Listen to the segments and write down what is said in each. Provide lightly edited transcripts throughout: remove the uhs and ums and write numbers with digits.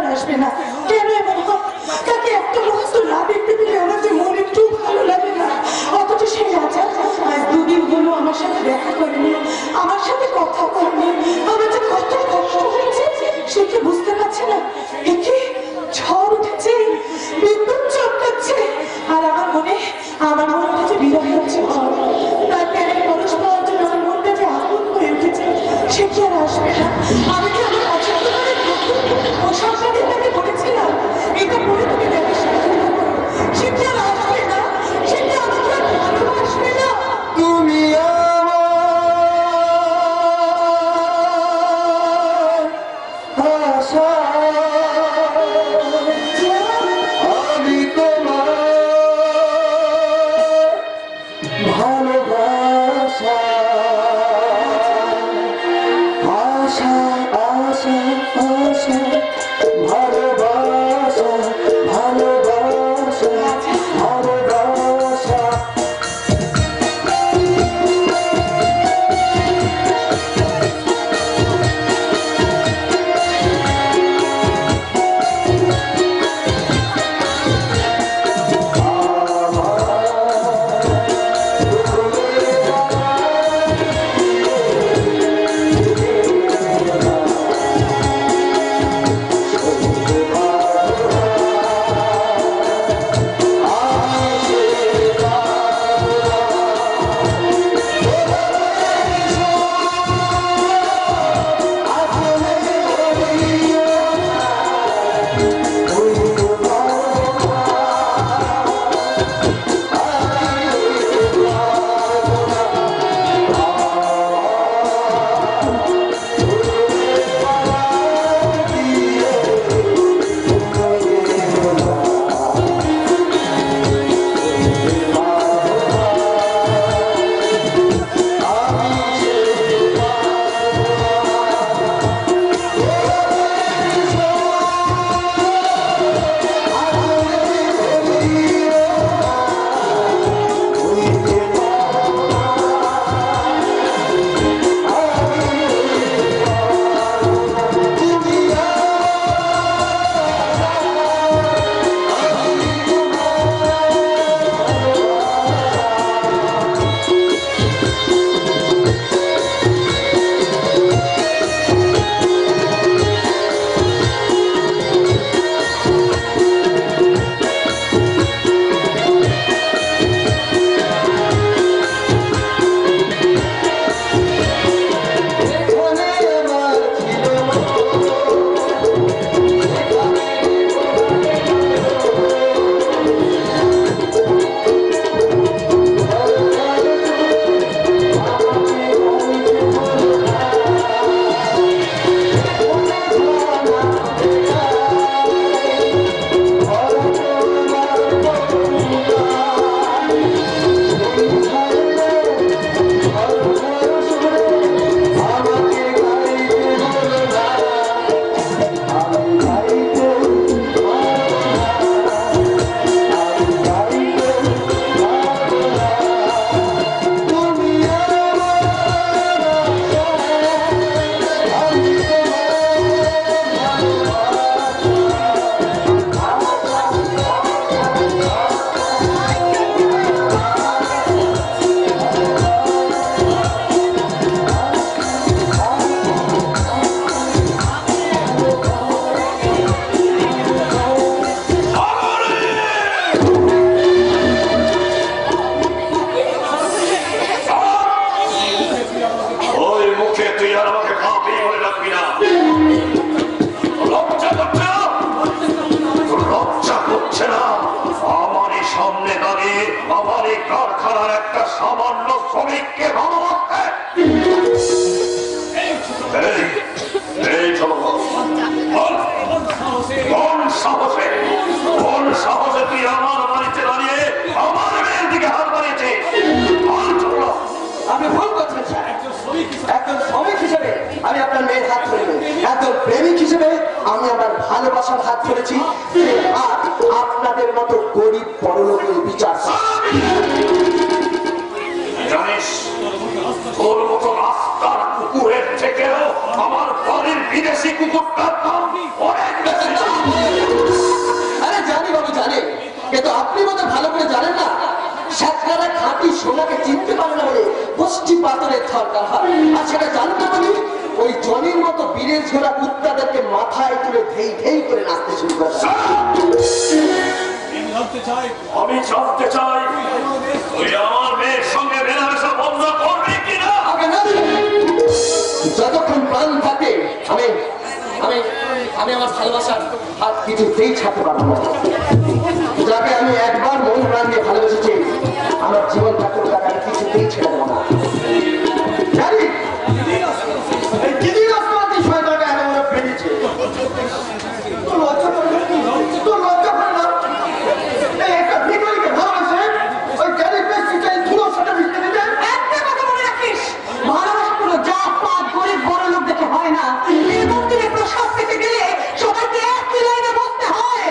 আর আসবে না। কেন এমন হয়? তাকে একটা মুহূর্ত না দেখতে পেলে আমার যে মন একটু ভালো লাগে না। অথচ সেই রাজা আজ 2 দিন হলো আমার সাথে দেখা করেনি, আমার সাথে কথা বলেনি। আমার যে কত কষ্ট হয়েছে সে কি বুঝতে পারছে না? একে ঝড় উঠেছে, বিদ্যুৎ চমকাচ্ছে, আর আমার মনে হচ্ছে বিরহের ঝড়। তার প্যারের পরশ পাওয়ার জন্য আমার মনটা যে আগুন হয়ে উঠেছে। সে কি আর আসবে না? আমি কি আমার পছন্দ করে ও সরকারি তাকে বলেছিলাম এটা পরে তুমি দেখে সে কি আর আসবে না? সে কি আমাকে আর ভালোবাসবে না? তুমি আশা, আমি তোমার ভালোবাসা, আশা আশা আশা, ভালোবাসা ভালোবাসা ভালোবাসা। সামান্য শ্রমিককে ভালোবাসতে কোন সাহসে তুই আমার বাড়িতে দাঁড়িয়ে আমার মেয়ের দিকে হাত বাড়িয়েছিস? আপনি ভুল করছেন স্যার। একজন শ্রমিক হিসেবে আমি আপনার মেয়ের হাত ধরিনি, একজন প্রেমিক হিসেবে আমি আমার ভালোবাসার হাত ধরেছি। আর আপনাদের মতো গরিব বড়লোকের বিচার জানিস, তোর মতো রাস্তার কুকুরের থেকেও আমার বাড়ির বিদেশি কুকুরটার দাম অনেক বেশি। সোনাকে চিনতে পারে না বলে গোষ্ঠী পাথরের দরকার হয়। আর সেটা জানতে বলি ওই জনির মতো বীরের ঝোলা কুত্তাদেরকে মাথায় তুলে ধেই ধেই করে নাচতে শুরু করে। আমি জানতে চাই তুই আমার মেয়ের সঙ্গে মেলামেশা বন্ধ করবি কিনা? আগে না, যতক্ষণ প্রাণ থাকে আমি আমি আমি আমার ভালোবাসার হাত কিছুতেই ছাড়তে পারবো না। যাকে আমি একবার মন প্রাণ দিয়ে ভালোবেসেছি আমার জীবন থাকলেও তাকে আমি কিছুতেই ছেড়ে দেবো না। জানি এই দিদির আসমানটি শয়তানটা এত বড় বেরিয়েছে। তোর লজ্জা করে না? তোর লজ্জা করে না? এই একটা ভিখারিকে ভালোবাসে ওই গ্যারেজ পেস্ট্রিটাই ধুলোর সাথে মিশতে দিতে। একটা কথা মনে রাখিস, ভালোবাসা কোনো জাত পাত গরিব বড় লোক দেখে হয় না। এই মন্দিরে প্রসাদ পেতে গেলে সবাইকে একই লাইনে বসতে হয়।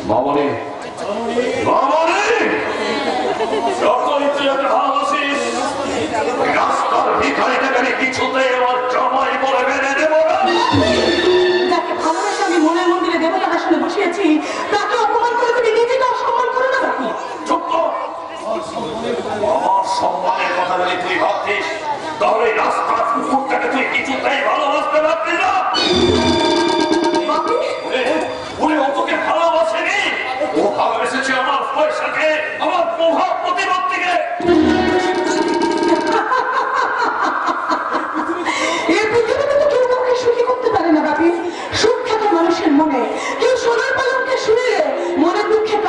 মামনি, মামনি, যতই তুই ওকে ভালোবাসিস, ওই রাস্তার ভিখারিটাকে আমি কিছুতেই আমার জামাই বলে মেনে নেব না। যাকে ভালোবাসা আমি মনের মন্দিরে দেবতার আসনে বসিয়েছি, তাকে অপমান করে তুমি নিজেকে অসম্মান করো না নাকি? চুপ কর। আমার সম্মানের কথা যদি তুই ভাবছিস তাহলে এই রাস্তার কুকুরটাকে তুই কিছুতেই ভালোবাসতে পারবি না।